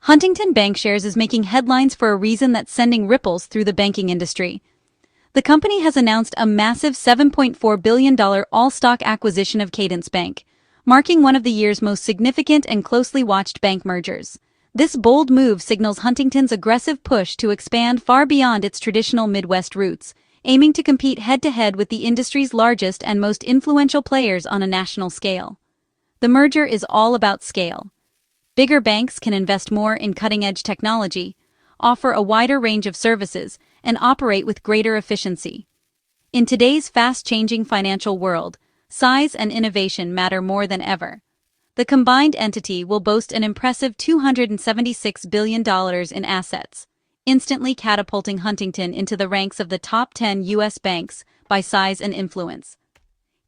Huntington Bank shares is making headlines for a reason that's sending ripples through the banking industry. The company has announced a massive $7.4 billion all-stock acquisition of Cadence Bank, marking one of the year's most significant and closely watched bank mergers. This bold move signals Huntington's aggressive push to expand far beyond its traditional Midwest roots, aiming to compete head-to-head with the industry's largest and most influential players on a national scale. The merger is all about scale. Bigger banks can invest more in cutting-edge technology, offer a wider range of services, and operate with greater efficiency. In today's fast-changing financial world, size and innovation matter more than ever. The combined entity will boast an impressive $276 billion in assets, instantly catapulting Huntington into the ranks of the top 10 U.S. banks by size and influence.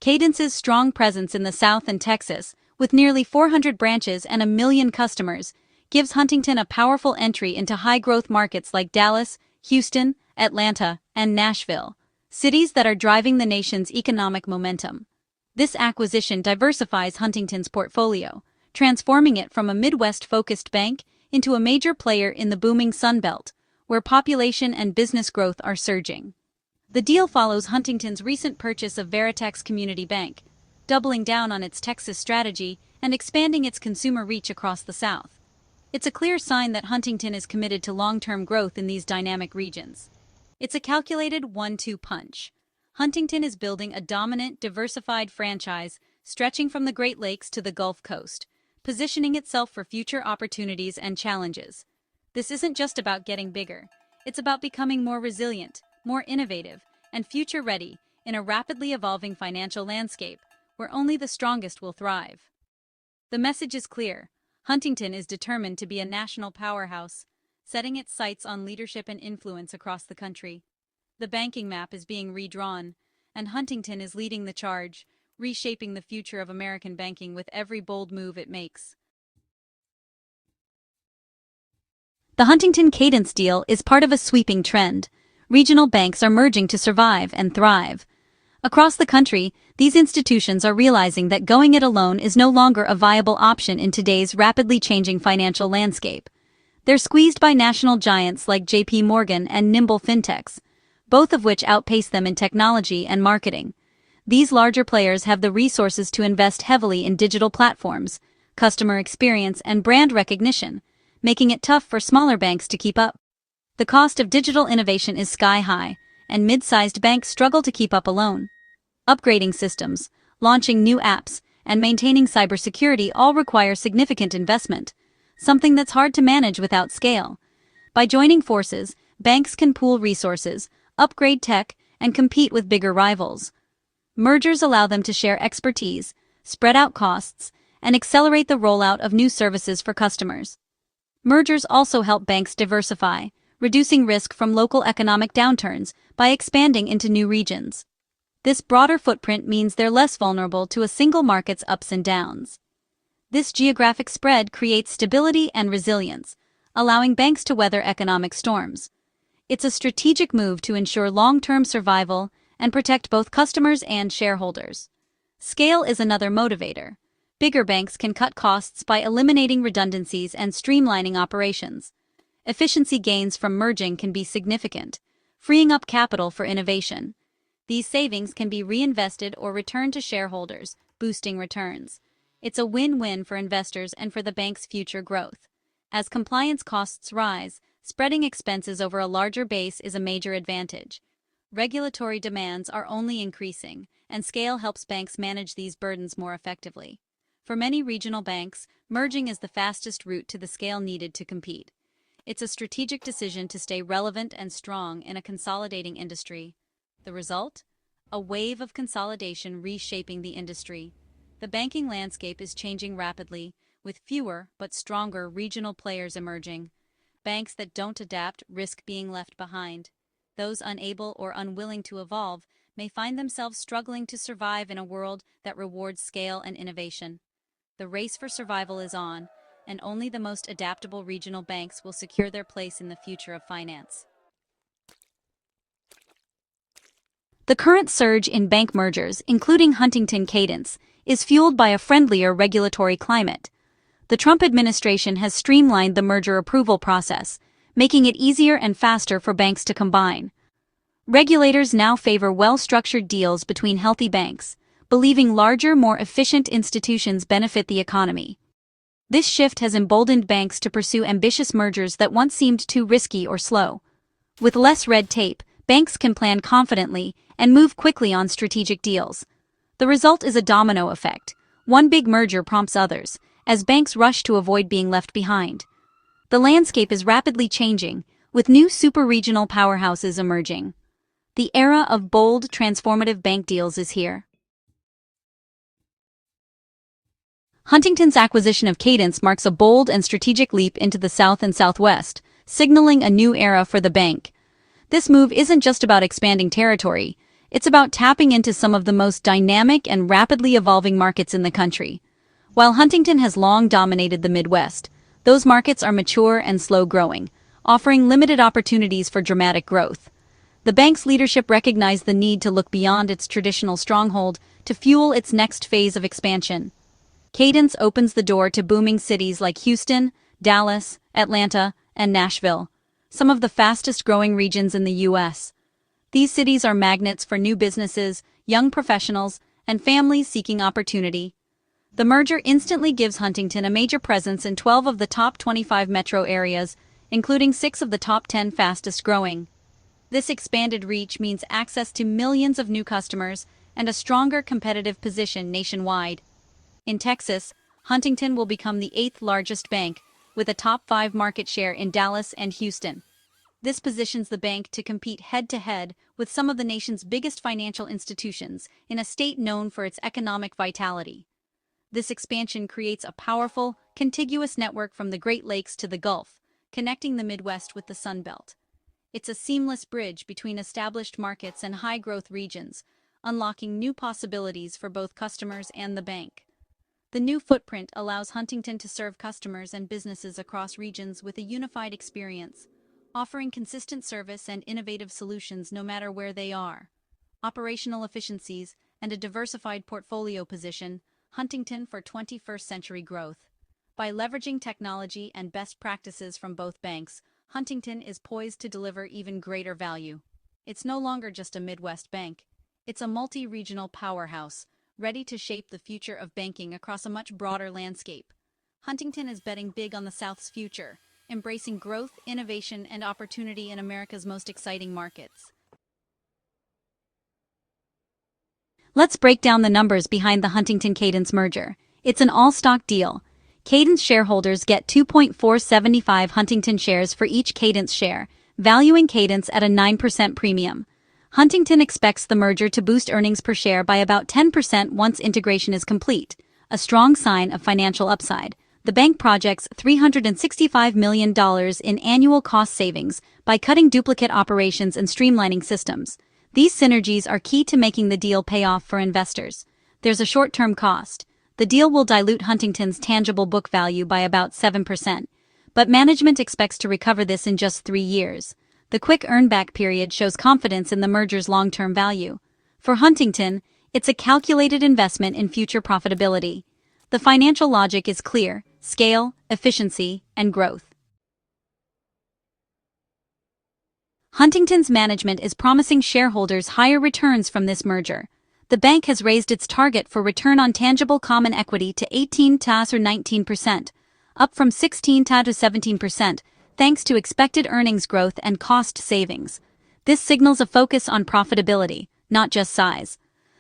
Cadence's strong presence in the South and Texas, with nearly 400 branches and 1 million customers, gives Huntington a powerful entry into high-growth markets like Dallas, Houston, Atlanta, and Nashville, cities that are driving the nation's economic momentum. This acquisition diversifies Huntington's portfolio, transforming it from a Midwest-focused bank into a major player in the booming Sun Belt, where population and business growth are surging. The deal follows Huntington's recent purchase of Veritex Community Bank, doubling down on its Texas strategy and expanding its consumer reach across the South. It's a clear sign that Huntington is committed to long-term growth in these dynamic regions. It's a calculated 1-2 punch. Huntington is building a dominant, diversified franchise stretching from the Great Lakes to the Gulf Coast, positioning itself for future opportunities and challenges. This isn't just about getting bigger. It's about becoming more resilient, more innovative, and future-ready in a rapidly evolving financial landscape where only the strongest will thrive. The message is clear. Huntington is determined to be a national powerhouse, setting its sights on leadership and influence across the country. The banking map is being redrawn, and Huntington is leading the charge, reshaping the future of American banking with every bold move it makes. The Huntington Cadence deal is part of a sweeping trend. Regional banks are merging to survive and thrive. Across the country, these institutions are realizing that going it alone is no longer a viable option in today's rapidly changing financial landscape. They're squeezed by national giants like J.P. Morgan and nimble fintechs, both of which outpace them in technology and marketing. These larger players have the resources to invest heavily in digital platforms, customer experience, and brand recognition, making it tough for smaller banks to keep up. The cost of digital innovation is sky-high, and mid-sized banks struggle to keep up alone. Upgrading systems, launching new apps, and maintaining cybersecurity all require significant investment, something that's hard to manage without scale. By joining forces, banks can pool resources, upgrade tech, and compete with bigger rivals. Mergers allow them to share expertise, spread out costs, and accelerate the rollout of new services for customers. Mergers also help banks diversify, reducing risk from local economic downturns by expanding into new regions. This broader footprint means they're less vulnerable to a single market's ups and downs. This geographic spread creates stability and resilience, allowing banks to weather economic storms. It's a strategic move to ensure long-term survival and protect both customers and shareholders. Scale is another motivator. Bigger banks can cut costs by eliminating redundancies and streamlining operations. Efficiency gains from merging can be significant, freeing up capital for innovation. These savings can be reinvested or returned to shareholders, boosting returns. It's a win-win for investors and for the bank's future growth. As compliance costs rise, spreading expenses over a larger base is a major advantage. Regulatory demands are only increasing, and scale helps banks manage these burdens more effectively. For many regional banks, merging is the fastest route to the scale needed to compete. It's a strategic decision to stay relevant and strong in a consolidating industry. The result? A wave of consolidation reshaping the industry. The banking landscape is changing rapidly, with fewer but stronger regional players emerging. Banks that don't adapt risk being left behind. Those unable or unwilling to evolve may find themselves struggling to survive in a world that rewards scale and innovation. The race for survival is on, and only the most adaptable regional banks will secure their place in the future of finance. The current surge in bank mergers, including Huntington Cadence, is fueled by a friendlier regulatory climate. The Trump administration has streamlined the merger approval process, making it easier and faster for banks to combine. Regulators now favor well-structured deals between healthy banks, believing larger, more efficient institutions benefit the economy. This shift has emboldened banks to pursue ambitious mergers that once seemed too risky or slow. With less red tape, banks can plan confidently and move quickly on strategic deals. The result is a domino effect. One big merger prompts others, as banks rush to avoid being left behind. The landscape is rapidly changing, with new super-regional powerhouses emerging. The era of bold, transformative bank deals is here. Huntington's acquisition of Cadence marks a bold and strategic leap into the South and Southwest, signaling a new era for the bank. This move isn't just about expanding territory, it's about tapping into some of the most dynamic and rapidly evolving markets in the country. While Huntington has long dominated the Midwest, those markets are mature and slow-growing, offering limited opportunities for dramatic growth. The bank's leadership recognized the need to look beyond its traditional stronghold to fuel its next phase of expansion. Cadence opens the door to booming cities like Houston, Dallas, Atlanta, and Nashville, some of the fastest-growing regions in the U.S. These cities are magnets for new businesses, young professionals, and families seeking opportunity. The merger instantly gives Huntington a major presence in 12 of the top 25 metro areas, including 6 of the top 10 fastest-growing. This expanded reach means access to millions of new customers and a stronger competitive position nationwide. In Texas, Huntington will become the 8th largest bank, with a top 5 market share in Dallas and Houston. This positions the bank to compete head-to-head with some of the nation's biggest financial institutions in a state known for its economic vitality. This expansion creates a powerful, contiguous network from the Great Lakes to the Gulf, connecting the Midwest with the Sun Belt. It's a seamless bridge between established markets and high-growth regions, unlocking new possibilities for both customers and the bank. The new footprint allows Huntington to serve customers and businesses across regions with a unified experience, offering consistent service and innovative solutions no matter where they are. Operational efficiencies and a diversified portfolio position Huntington for 21st century growth. By leveraging technology and best practices from both banks, Huntington is poised to deliver even greater value. It's no longer just a Midwest bank. It's a multi-regional powerhouse, ready to shape the future of banking across a much broader landscape. Huntington is betting big on the South's future, embracing growth, innovation, and opportunity in America's most exciting markets. Let's break down the numbers behind the Huntington-Cadence merger. It's an all-stock deal. Cadence shareholders get 2.475 Huntington shares for each Cadence share, valuing Cadence at a 9% premium. Huntington expects the merger to boost earnings per share by about 10% once integration is complete, a strong sign of financial upside. The bank projects $365 million in annual cost savings by cutting duplicate operations and streamlining systems. These synergies are key to making the deal pay off for investors. There's a short-term cost. The deal will dilute Huntington's tangible book value by about 7%, but management expects to recover this in just 3 years. The quick earn-back period shows confidence in the merger's long-term value. For Huntington, it's a calculated investment in future profitability. The financial logic is clear: scale, efficiency, and growth. Huntington's management is promising shareholders higher returns from this merger. The bank has raised its target for return on tangible common equity to 18 to 19%, up from 16 to 17%, thanks to expected earnings growth and cost savings. This signals a focus on profitability, not just size.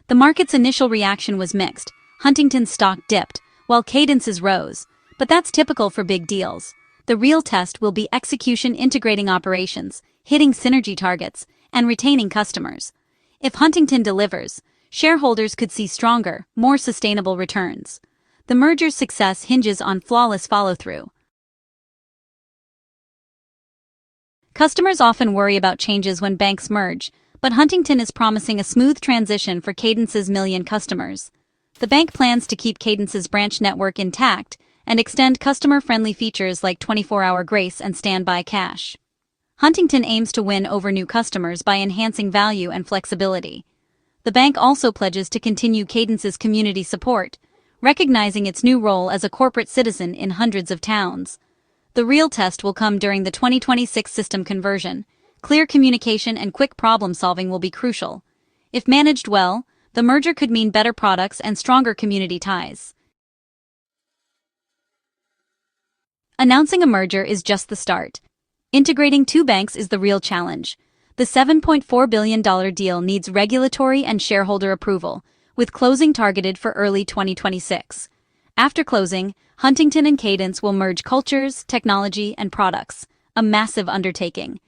The market's initial reaction was mixed. Huntington's stock dipped, while Cadence's rose. But that's typical for big deals. The real test will be execution, integrating operations, hitting synergy targets, and retaining customers. If Huntington delivers, shareholders could see stronger, more sustainable returns. The merger's success hinges on flawless follow-through. Customers often worry about changes when banks merge, but Huntington is promising a smooth transition for Cadence's million customers. The bank plans to keep Cadence's branch network intact and extend customer-friendly features like 24-hour grace and standby cash. Huntington aims to win over new customers by enhancing value and flexibility. The bank also pledges to continue Cadence's community support, recognizing its new role as a corporate citizen in hundreds of towns. The real test will come during the 2026 system conversion. Clear communication and quick problem-solving will be crucial. If managed well, the merger could mean better products and stronger community ties. Announcing a merger is just the start. Integrating two banks is the real challenge. The $7.4 billion deal needs regulatory and shareholder approval, with closing targeted for early 2026. After closing, Huntington and Cadence will merge cultures, technology, and products, a massive undertaking.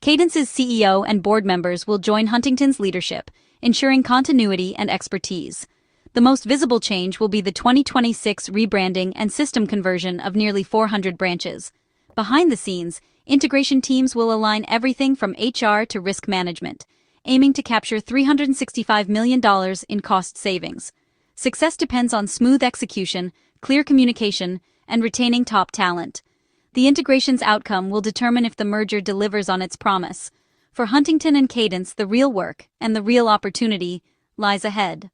Cadence's CEO and board members will join Huntington's leadership, ensuring continuity and expertise. The most visible change will be the 2026 rebranding and system conversion of nearly 400 branches. Behind the scenes, integration teams will align everything from HR to risk management, aiming to capture $365 million in cost savings. Success depends on smooth execution, clear communication, and retaining top talent. The integration's outcome will determine if the merger delivers on its promise. For Huntington and Cadence, the real work and the real opportunity lies ahead.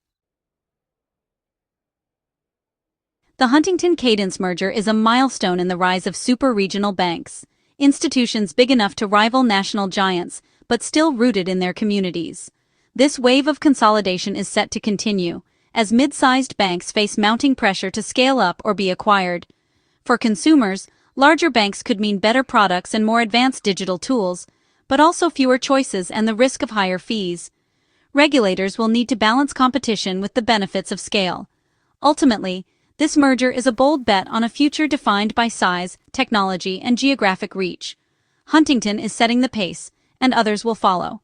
The Huntington-Cadence merger is a milestone in the rise of super-regional banks, institutions big enough to rival national giants, but still rooted in their communities. This wave of consolidation is set to continue, as mid-sized banks face mounting pressure to scale up or be acquired. For consumers, larger banks could mean better products and more advanced digital tools, but also fewer choices and the risk of higher fees. Regulators will need to balance competition with the benefits of scale. Ultimately, this merger is a bold bet on a future defined by size, technology, and geographic reach. Huntington is setting the pace, and others will follow.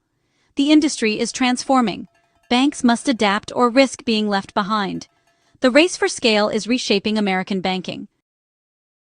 The industry is transforming. Banks must adapt or risk being left behind. The race for scale is reshaping American banking.